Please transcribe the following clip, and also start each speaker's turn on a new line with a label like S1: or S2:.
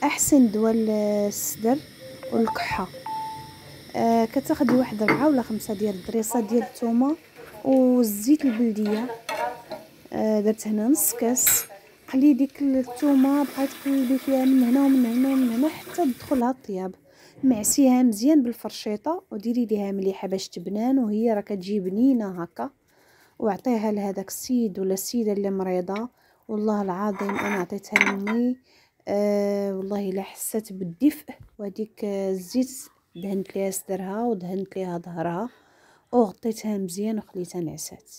S1: احسن دواء الصدر والكحه. كتاخدي واحد 4 ولا 5 ديال الضريصات ديال الثومه والزيت البلديه. درت هنا نص كاس. قلي ديك الثومه، بقاي تقلبي فيها من هنا ومن هنا ومن هنا حتى تدخلها الطياب. معسيها مزيان بالفرشيطه وديري ليها مليحه باش تبنان، وهي راه كتجي بنينه هكا. واعطيها لهذاك السيد ولا السيده اللي مريضه. والله العظيم انا عطيتها لامي. والله الا حسات بالدفء. وهذيك الزيت دهنت ليها صدرها ودهنت ليها ظهرها وغطيتها مزيان وخليتها نعسات.